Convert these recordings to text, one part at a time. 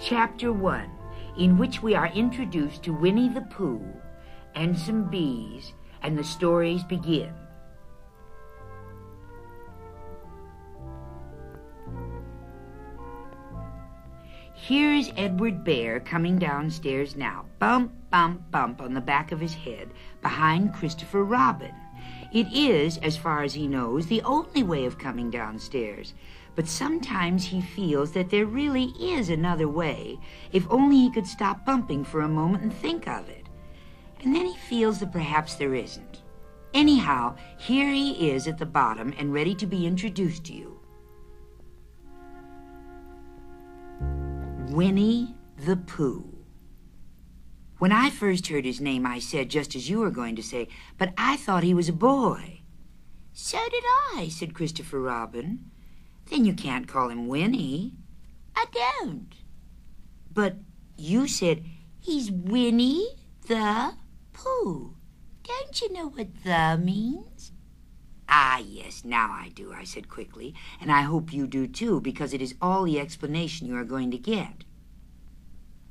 Chapter 1, in which we are introduced to Winnie-the-Pooh and some bees, and the stories begin. Here's Edward Bear coming downstairs now, bump, bump, bump on the back of his head, behind Christopher Robin. It is, as far as he knows, the only way of coming downstairs, but sometimes he feels that there really is another way, if only he could stop bumping for a moment and think of it. And then he feels that perhaps there isn't. Anyhow, here he is at the bottom and ready to be introduced to you. Winnie-the-Pooh. When I first heard his name, I said, just as you were going to say, but I thought he was a boy. So did I, said Christopher Robin. Then you can't call him Winnie. I don't. But you said, he's Winnie-the-Pooh. Don't you know what the means? Ah, yes, now I do, I said quickly, and I hope you do too, because it is all the explanation you are going to get.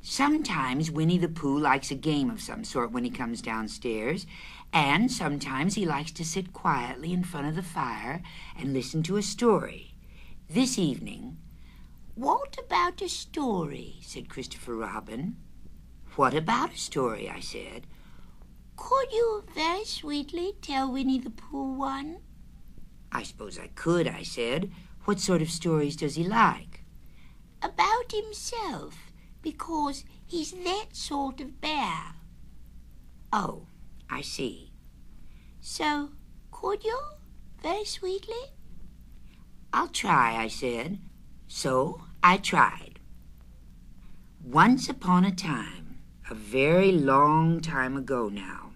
Sometimes Winnie-the-Pooh likes a game of some sort when he comes downstairs, and sometimes he likes to sit quietly in front of the fire and listen to a story. This evening, "What about a story?" said Christopher Robin. "What about a story?" I said. "Could you very sweetly tell Winnie-the-Pooh one?" "I suppose I could," I said. "What sort of stories does he like?" "About himself, because he's that sort of bear." "Oh, I see." "So, could you, very sweetly?" "I'll try," I said. So I tried. Once upon a time, a very long time ago now,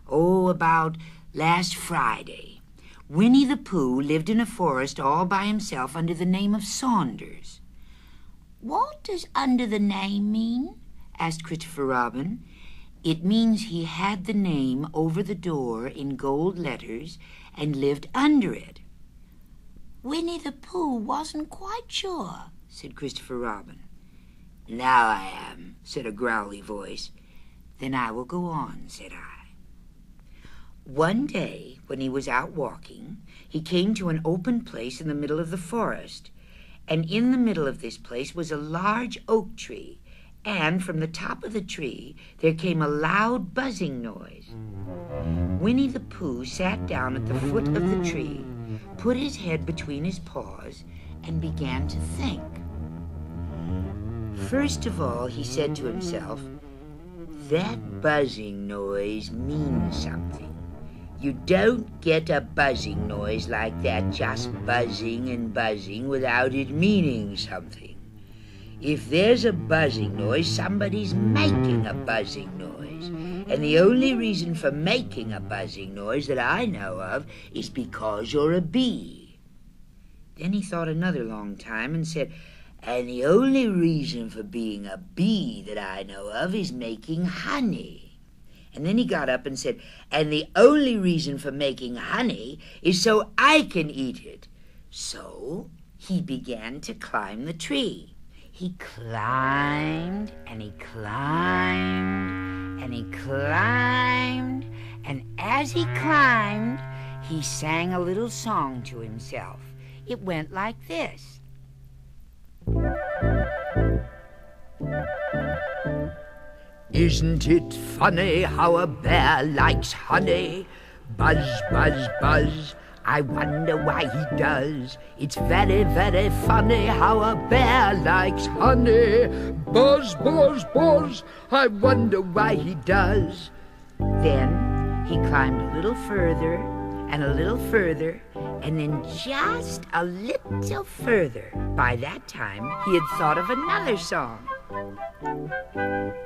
about last Friday, Winnie-the-Pooh lived in a forest all by himself under the name of Saunders. "What does under the name mean?" asked Christopher Robin. "It means he had the name over the door in gold letters and lived under it." "Winnie-the-Pooh wasn't quite sure," said Christopher Robin. "Now I am," said a growly voice. "Then I will go on," said I. One day, when he was out walking, he came to an open place in the middle of the forest, and in the middle of this place was a large oak tree, and from the top of the tree there came a loud buzzing noise. Winnie-the-Pooh sat down at the foot of the tree, put his head between his paws, and began to think. First of all, he said to himself, "That buzzing noise means something. You don't get a buzzing noise like that just buzzing and buzzing without it meaning something. If there's a buzzing noise, somebody's making a buzzing noise. And the only reason for making a buzzing noise that I know of is because you're a bee." Then he thought another long time and said, "And the only reason for being a bee that I know of is making honey." And then he got up and said, "And the only reason for making honey is so I can eat it." So he began to climb the tree. He climbed, and he climbed, and he climbed, and as he climbed, he sang a little song to himself. It went like this. Isn't it funny how a bear likes honey? Buzz, buzz, buzz. I wonder why he does. It's very, very funny how a bear likes honey. Buzz, buzz, buzz. I wonder why he does. Then he climbed a little further and a little further, and then just a little further. By that time, he had thought of another song.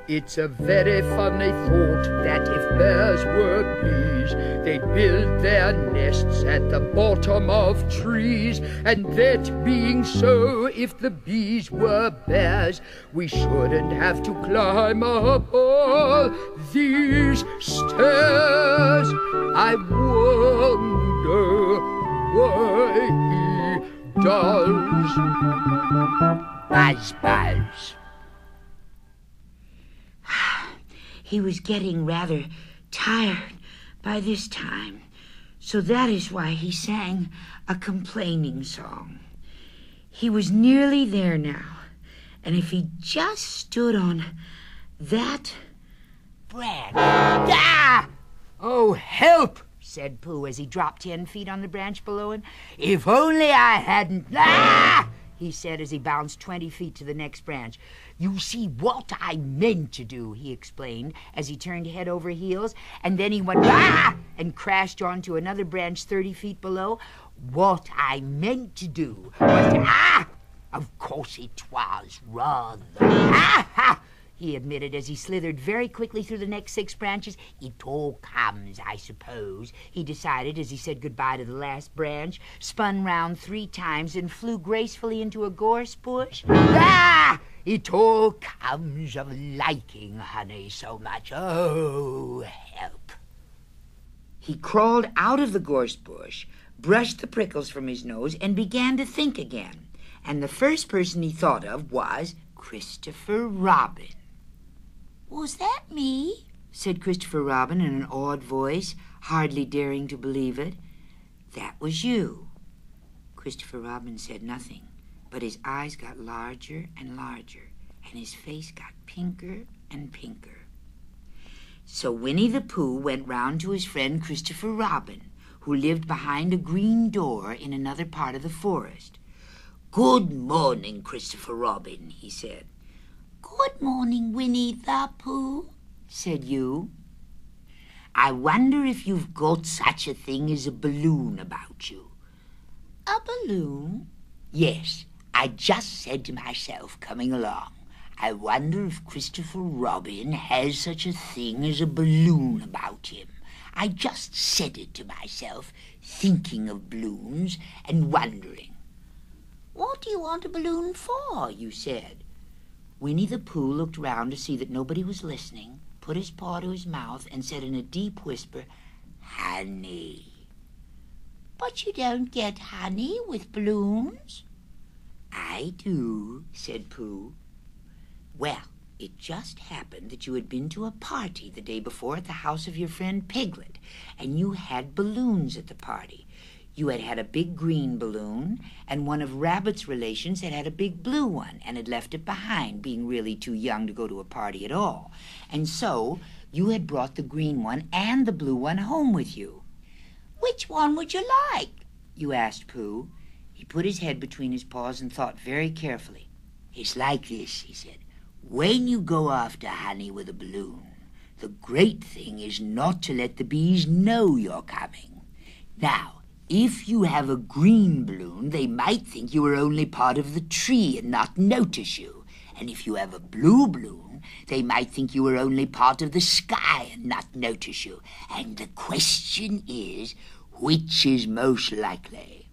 It's a very funny thought that if bears were bees, they'd build their nests at the bottom of trees. And that being so, if the bees were bears, we shouldn't have to climb up all these stairs. I wonder why he does. Buzz, buzz. He was getting rather tired by this time, so that is why he sang a complaining song. He was nearly there now, and if he just stood on that branch... Ah! Oh, help! Said Pooh as he dropped 10 feet on the branch below him. If only I hadn't... Ah! He said as he bounced 20 feet to the next branch. You see, what I meant to do, he explained as he turned head over heels, and then he went ah! And crashed onto another branch 30 feet below. What I meant to do was ah! Of course it was rather ah! He admitted as he slithered very quickly through the next 6 branches. It all comes, I suppose, he decided as he said goodbye to the last branch, spun round 3 times, and flew gracefully into a gorse bush. Ah! It all comes of liking honey so much. Oh, help. He crawled out of the gorse bush, brushed the prickles from his nose, and began to think again. And the first person he thought of was Christopher Robin. Was that me? Said Christopher Robin in an awed voice, hardly daring to believe it. That was you. Christopher Robin said nothing, but his eyes got larger and larger, and his face got pinker and pinker. So Winnie-the-Pooh went round to his friend Christopher Robin, who lived behind a green door in another part of the forest. "Good morning, Christopher Robin," he said. Good morning, Winnie-the-Pooh, said you. "I wonder if you've got such a thing as a balloon about you." A balloon? "Yes, I just said to myself coming along, I wonder if Christopher Robin has such a thing as a balloon about him. I just said it to myself, thinking of balloons and wondering." What do you want a balloon for? You said. Winnie-the-Pooh looked round to see that nobody was listening, put his paw to his mouth, and said in a deep whisper, "Honey." But you don't get honey with balloons. "I do," said Pooh. "Well, it just happened that you had been to a party the day before at the house of your friend Piglet, and you had balloons at the party. You had had a big green balloon, and one of Rabbit's relations had had a big blue one and had left it behind, being really too young to go to a party at all. And so you had brought the green one and the blue one home with you." "Which one would you like?" you asked Pooh. He put his head between his paws and thought very carefully. "It's like this," he said. "When you go after honey with a balloon, the great thing is not to let the bees know you're coming. Now, if you have a green balloon, they might think you were only part of the tree and not notice you. And if you have a blue balloon, they might think you were only part of the sky and not notice you. And the question is, which is most likely?"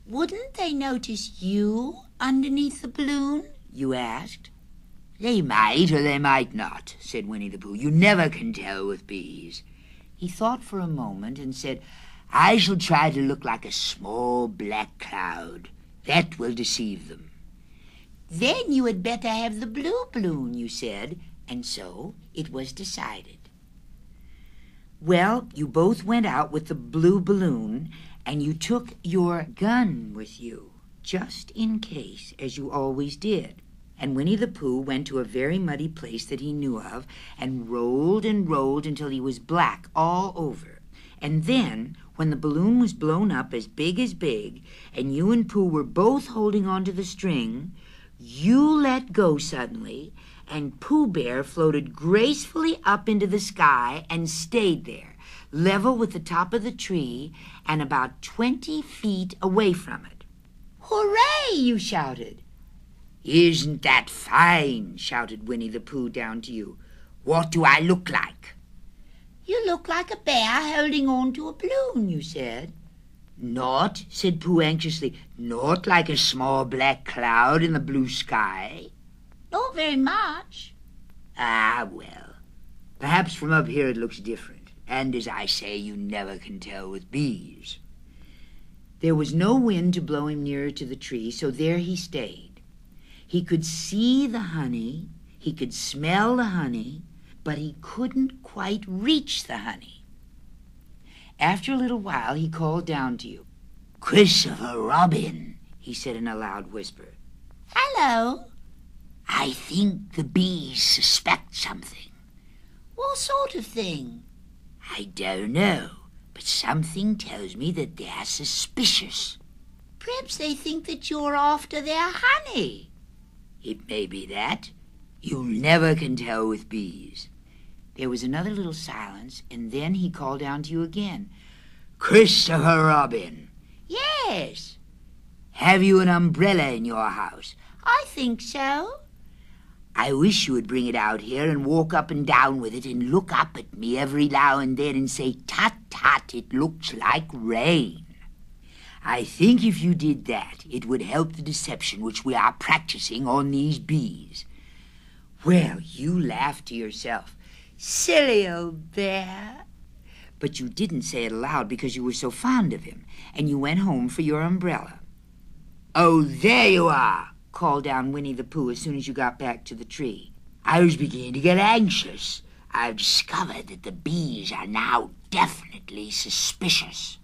"Wouldn't they notice you underneath the balloon?" you asked. "They might or they might not," said Winnie-the-Pooh. "You never can tell with bees." He thought for a moment and said, "I shall try to look like a small black cloud. That will deceive them." "Then you had better have the blue balloon," you said, and so it was decided. Well, you both went out with the blue balloon, and you took your gun with you, just in case, as you always did. And Winnie-the-Pooh went to a very muddy place that he knew of, and rolled until he was black all over. And then, when the balloon was blown up as big, and you and Pooh were both holding on to the string, you let go suddenly, and Pooh Bear floated gracefully up into the sky and stayed there, level with the top of the tree and about 20 feet away from it. "Hooray!" you shouted. "Isn't that fine?" shouted Winnie-the-Pooh down to you. "What do I look like?" "You look like a bear holding on to a balloon," you said. "Not," said Pooh anxiously, "not like a small black cloud in the blue sky." "Not very much." "Ah, well, perhaps from up here it looks different. And as I say, you never can tell with bees." There was no wind to blow him nearer to the tree, so there he stayed. He could see the honey, he could smell the honey, but he couldn't quite reach the honey. After a little while, he called down to you. "Christopher Robin," he said in a loud whisper. Hello. "I think the bees suspect something." What sort of thing? "I don't know, but something tells me that they're suspicious." Perhaps they think that you're after their honey. "It may be that. You never can tell with bees." There was another little silence, and then he called down to you again. "Christopher Robin." Yes, "Have you an umbrella in your house?" I think so. "I wish you would bring it out here and walk up and down with it and look up at me every now and then and say, 'Tut, tut, it looks like rain.' I think if you did that, it would help the deception which we are practicing on these bees." Well, you laughed to yourself. Silly old bear. But you didn't say it aloud because you were so fond of him, and you went home for your umbrella. "Oh, there you are," called down Winnie-the-Pooh as soon as you got back to the tree. "I was beginning to get anxious. I've discovered that the bees are now definitely suspicious."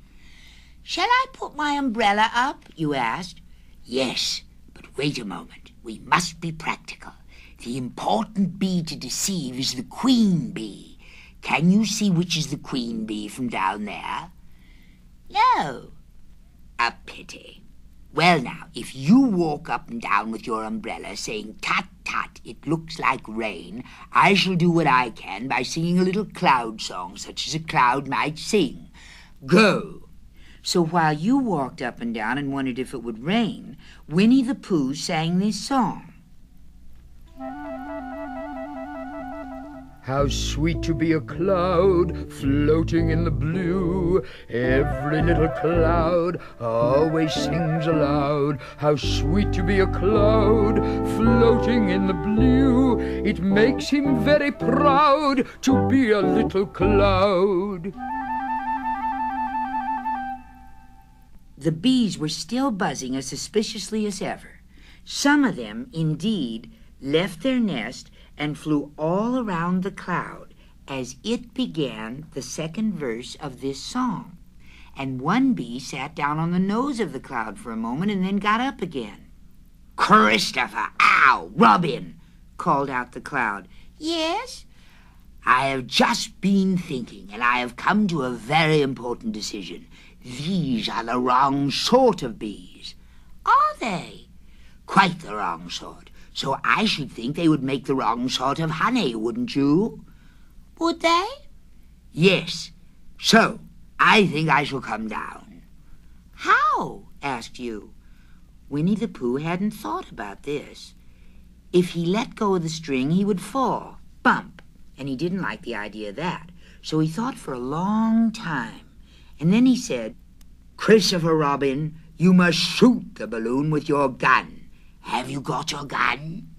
Shall I put my umbrella up? You asked. "Yes, but wait a moment. We must be practical. The important bee to deceive is the queen bee. Can you see which is the queen bee from down there?" No. "A pity. Well now, if you walk up and down with your umbrella saying, 'Tut, tut, it looks like rain,' I shall do what I can by singing a little cloud song, such as a cloud might sing. Go." So while you walked up and down and wondered if it would rain, Winnie-the-Pooh sang this song. How sweet to be a cloud floating in the blue. Every little cloud always sings aloud. How sweet to be a cloud floating in the blue. It makes him very proud to be a little cloud. The bees were still buzzing as suspiciously as ever. Some of them, indeed, left their nest and flew all around the cloud as it began the second verse of this song. And one bee sat down on the nose of the cloud for a moment and then got up again. "Christopher, ow, Robin," called out the cloud. Yes? "I have just been thinking, and I have come to a very important decision. These are the wrong sort of bees." Are they? "Quite the wrong sort. So I should think they would make the wrong sort of honey, wouldn't you?" Would they? "Yes. So I think I shall come down." How? asked you. Winnie-the-Pooh hadn't thought about this. If he let go of the string, he would fall, bump, and he didn't like the idea of that. So he thought for a long time. And then he said, "Christopher Robin, you must shoot the balloon with your gun. Have you got your gun?"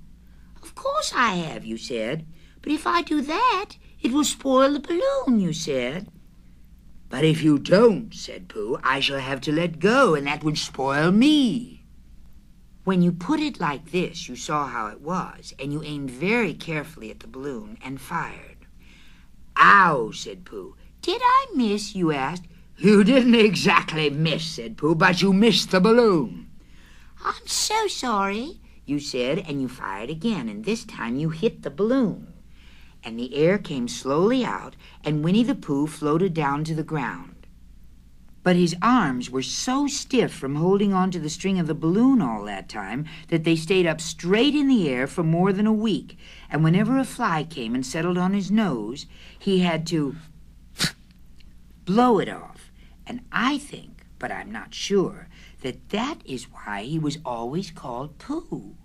Of course I have, you said. But if I do that, it will spoil the balloon, you said. "But if you don't," said Pooh, "I shall have to let go, and that would spoil me." When you put it like this, you saw how it was, and you aimed very carefully at the balloon and fired. "Ow," said Pooh. Did I miss, you asked. "You didn't exactly miss," said Pooh, "but you missed the balloon." I'm so sorry, you said, and you fired again, and this time you hit the balloon. And the air came slowly out, and Winnie-the-Pooh floated down to the ground. But his arms were so stiff from holding on to the string of the balloon all that time that they stayed up straight in the air for more than a week, and whenever a fly came and settled on his nose, he had to blow it off. And I think, but I'm not sure, that is why he was always called Pooh.